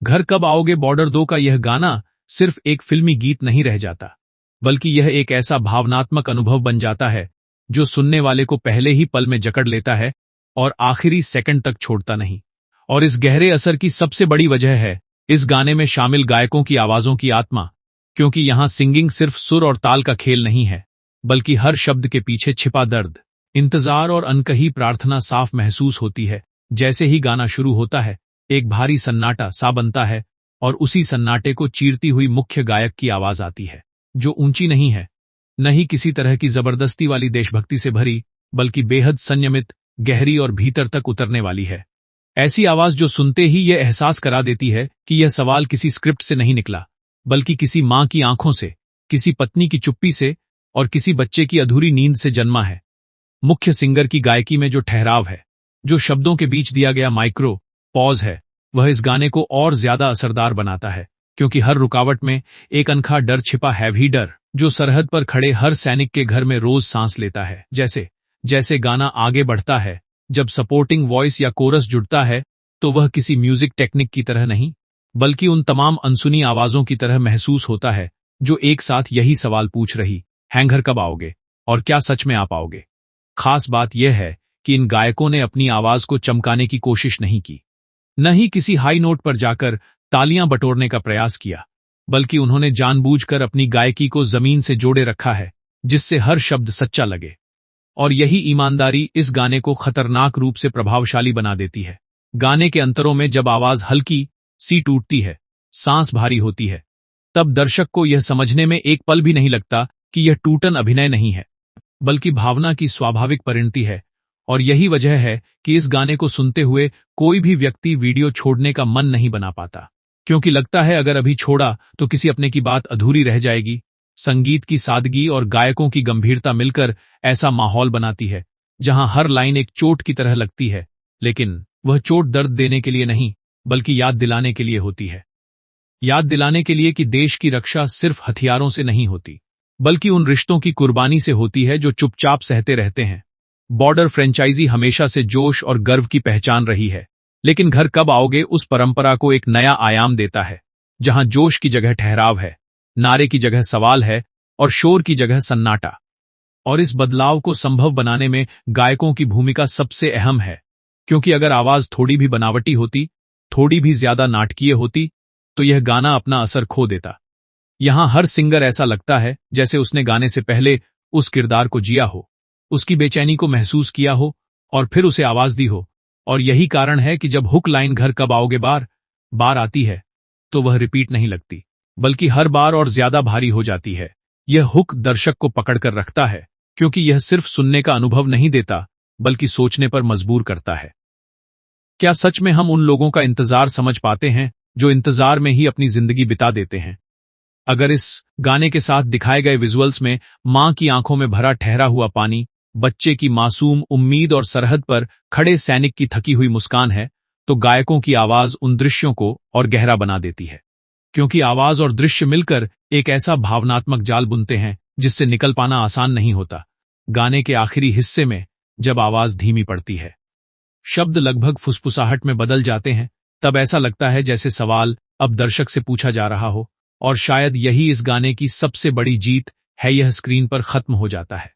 घर कब आओगे बॉर्डर 2 का यह गाना सिर्फ एक फिल्मी गीत नहीं रह जाता, बल्कि यह एक ऐसा भावनात्मक अनुभव बन जाता है जो सुनने वाले को पहले ही पल में जकड़ लेता है और आखिरी सेकंड तक छोड़ता नहीं। और इस गहरे असर की सबसे बड़ी वजह है इस गाने में शामिल गायकों की आवाजों की आत्मा, क्योंकि यहां सिंगिंग सिर्फ सुर और ताल का खेल नहीं है, बल्कि हर शब्द के पीछे छिपा दर्द, इंतजार और अनकही प्रार्थना साफ महसूस होती है। जैसे ही गाना शुरू होता है, एक भारी सन्नाटा सा बनता है और उसी सन्नाटे को चीरती हुई मुख्य गायक की आवाज आती है, जो ऊंची नहीं है, न ही किसी तरह की जबरदस्ती वाली देशभक्ति से भरी, बल्कि बेहद संयमित, गहरी और भीतर तक उतरने वाली है। ऐसी आवाज जो सुनते ही यह एहसास करा देती है कि यह सवाल किसी स्क्रिप्ट से नहीं निकला, बल्कि किसी मां की आंखों से, किसी पत्नी की चुप्पी से और किसी बच्चे की अधूरी नींद से जन्मा है। मुख्य सिंगर की गायकी में जो ठहराव है, जो शब्दों के बीच दिया गया माइक्रो पॉज है, वह इस गाने को और ज्यादा असरदार बनाता है, क्योंकि हर रुकावट में एक अनखा डर छिपा है, भी डर जो सरहद पर खड़े हर सैनिक के घर में रोज सांस लेता है। जैसे जैसे गाना आगे बढ़ता है, जब सपोर्टिंग वॉइस या कोरस जुड़ता है, तो वह किसी म्यूजिक टेक्निक की तरह नहीं, बल्कि उन तमाम अनसुनी आवाजों की तरह महसूस होता है जो एक साथ यही सवाल पूछ रही हैं, घर कब आओगे और क्या सच में आ पाओगे। खास बात यह है कि इन गायकों ने अपनी आवाज को चमकाने की कोशिश नहीं की, न ही किसी हाई नोट पर जाकर तालियां बटोरने का प्रयास किया, बल्कि उन्होंने जानबूझकर अपनी गायकी को जमीन से जोड़े रखा है, जिससे हर शब्द सच्चा लगे। और यही ईमानदारी इस गाने को खतरनाक रूप से प्रभावशाली बना देती है। गाने के अंतरों में जब आवाज हल्की सी टूटती है, सांस भारी होती है, तब दर्शक को यह समझने में एक पल भी नहीं लगता कि यह टूटन अभिनय नहीं है, बल्कि भावना की स्वाभाविक परिणति है। और यही वजह है कि इस गाने को सुनते हुए कोई भी व्यक्ति वीडियो छोड़ने का मन नहीं बना पाता, क्योंकि लगता है अगर अभी छोड़ा तो किसी अपने की बात अधूरी रह जाएगी। संगीत की सादगी और गायकों की गंभीरता मिलकर ऐसा माहौल बनाती है जहां हर लाइन एक चोट की तरह लगती है, लेकिन वह चोट दर्द देने के लिए नहीं, बल्कि याद दिलाने के लिए होती है। याद दिलाने के लिए कि देश की रक्षा सिर्फ हथियारों से नहीं होती, बल्कि उन रिश्तों की कुर्बानी से होती है जो चुपचाप सहते रहते हैं। बॉर्डर फ्रेंचाइजी हमेशा से जोश और गर्व की पहचान रही है, लेकिन घर कब आओगे उस परंपरा को एक नया आयाम देता है, जहां जोश की जगह ठहराव है, नारे की जगह सवाल है और शोर की जगह सन्नाटा। और इस बदलाव को संभव बनाने में गायकों की भूमिका सबसे अहम है, क्योंकि अगर आवाज थोड़ी भी बनावटी होती, थोड़ी भी ज्यादा नाटकीय होती, तो यह गाना अपना असर खो देता। यहां हर सिंगर ऐसा लगता है जैसे उसने गाने से पहले उस किरदार को जिया हो, उसकी बेचैनी को महसूस किया हो और फिर उसे आवाज दी हो। और यही कारण है कि जब हुक लाइन घर कब आओगे बार बार आती है, तो वह रिपीट नहीं लगती, बल्कि हर बार और ज्यादा भारी हो जाती है। यह हुक दर्शक को पकड़कर रखता है, क्योंकि यह सिर्फ सुनने का अनुभव नहीं देता, बल्कि सोचने पर मजबूर करता है। क्या सच में हम उन लोगों का इंतजार समझ पाते हैं जो इंतजार में ही अपनी जिंदगी बिता देते हैं? अगर इस गाने के साथ दिखाए गए विजुअल्स में मां की आंखों में भरा ठहरा हुआ पानी, बच्चे की मासूम उम्मीद और सरहद पर खड़े सैनिक की थकी हुई मुस्कान है, तो गायकों की आवाज उन दृश्यों को और गहरा बना देती है, क्योंकि आवाज और दृश्य मिलकर एक ऐसा भावनात्मक जाल बुनते हैं जिससे निकल पाना आसान नहीं होता। गाने के आखिरी हिस्से में जब आवाज धीमी पड़ती है, शब्द लगभग फुसफुसाहट में बदल जाते हैं, तब ऐसा लगता है जैसे सवाल अब दर्शक से पूछा जा रहा हो। और शायद यही इस गाने की सबसे बड़ी जीत है, यह स्क्रीन पर खत्म हो जाता है,